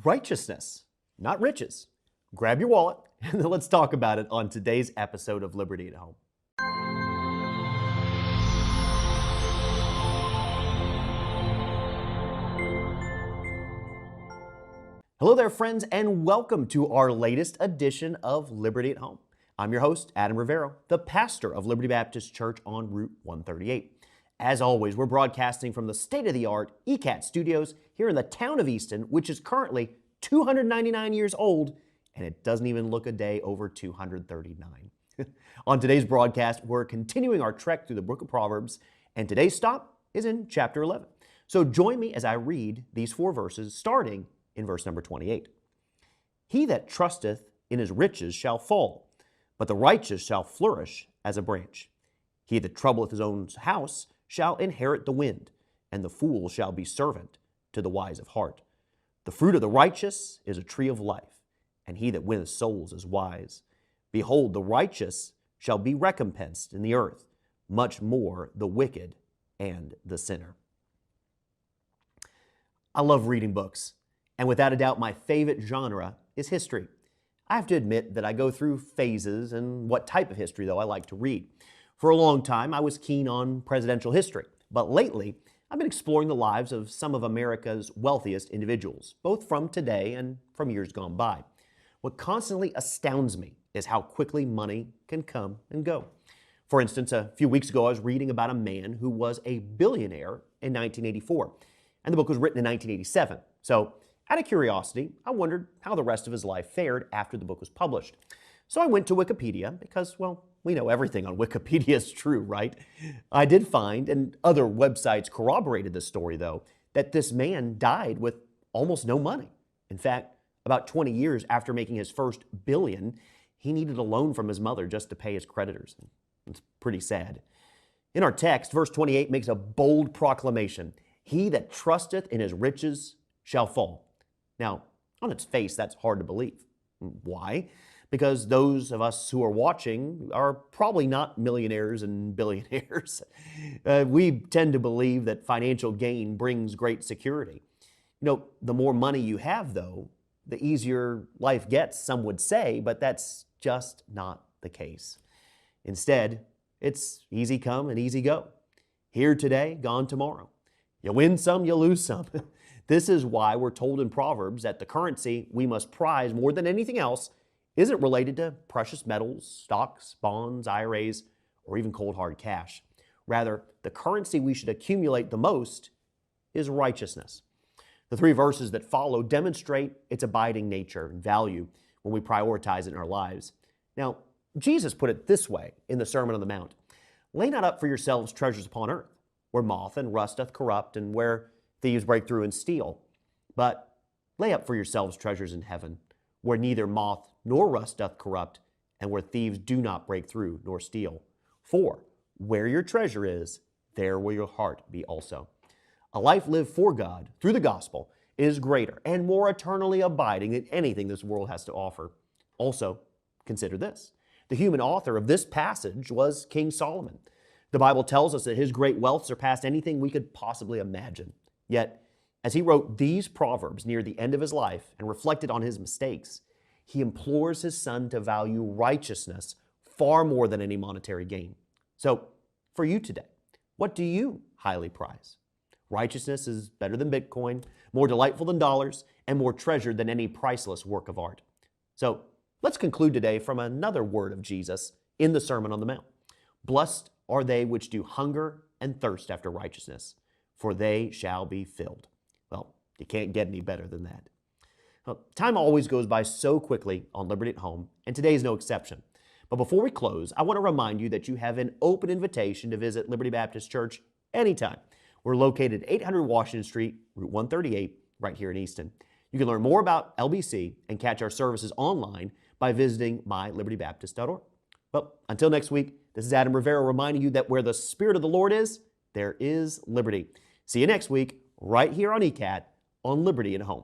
righteousness, not riches. Grab your wallet and then let's talk about it on today's episode of Liberty at Home. Hello there, friends, and welcome to our latest edition of Liberty at Home. I'm your host, Adam Rivero, the pastor of Liberty Baptist Church on Route 138. As always, we're broadcasting from the state-of-the-art ECAT studios here in the town of Easton, which is currently 299 years old, and it doesn't even look a day over 239. On today's broadcast, we're continuing our trek through the book of Proverbs, and today's stop is in chapter 11. So join me as I read these 4 verses, starting in verse number 28. He that trusteth in his riches shall fall, but the righteous shall flourish as a branch. He that troubleth his own house shall inherit the wind, and the fool shall be servant to the wise of heart. The fruit of the righteous is a tree of life, and he that winneth souls is wise. Behold, the righteous shall be recompensed in the earth, much more the wicked and the sinner. I love reading books, and without a doubt, my favorite genre is history. I have to admit that I go through phases in what type of history, though, I like to read. For a long time, I was keen on presidential history, but lately, I've been exploring the lives of some of America's wealthiest individuals, both from today and from years gone by. What constantly astounds me is how quickly money can come and go. For instance, a few weeks ago, I was reading about a man who was a billionaire in 1984, and the book was written in 1987. So, out of curiosity, I wondered how the rest of his life fared after the book was published. So I went to Wikipedia because, well, we know everything on Wikipedia is true, right? I did find, and other websites corroborated this story though, that this man died with almost no money. In fact, about 20 years after making his first billion, he needed a loan from his mother just to pay his creditors. It's pretty sad. In our text, verse 28 makes a bold proclamation. He that trusteth in his riches shall fall. Now, on its face, that's hard to believe. Why? Because those of us who are watching are probably not millionaires and billionaires. We tend to believe that financial gain brings great security. You know, the more money you have, though, the easier life gets, some would say, but that's just not the case. Instead, it's easy come and easy go. Here today, gone tomorrow. You win some, you lose some. This is why we're told in Proverbs that the currency we must prize more than anything else isn't related to precious metals, stocks, bonds, IRAs, or even cold hard cash. Rather, the currency we should accumulate the most is righteousness. The 3 verses that follow demonstrate its abiding nature and value when we prioritize it in our lives. Now, Jesus put it this way in the Sermon on the Mount. Lay not up for yourselves treasures upon earth, where moth and rust doth corrupt, and where thieves break through and steal. But lay up for yourselves treasures in heaven, where neither moth nor rust doth corrupt, and where thieves do not break through nor steal. For where your treasure is, there will your heart be also. A life lived for God through the gospel is greater and more eternally abiding than anything this world has to offer. Also, consider this. The human author of this passage was King Solomon. The Bible tells us that his great wealth surpassed anything we could possibly imagine. Yet, as he wrote these proverbs near the end of his life and reflected on his mistakes, he implores his son to value righteousness far more than any monetary gain. So, for you today, what do you highly prize? Righteousness is better than Bitcoin, more delightful than dollars, and more treasured than any priceless work of art. So, let's conclude today from another word of Jesus in the Sermon on the Mount. Blessed are they which do hunger and thirst after righteousness, for they shall be filled. Well, you can't get any better than that. Well, time always goes by so quickly on Liberty at Home, and today is no exception. But before we close, I want to remind you that you have an open invitation to visit Liberty Baptist Church anytime. We're located at 800 Washington Street, Route 138, right here in Easton. You can learn more about LBC and catch our services online by visiting mylibertybaptist.org. Well, until next week, this is Adam Rivera reminding you that where the Spirit of the Lord is, there is liberty. See you next week, right here on ECAT, on Liberty at Home.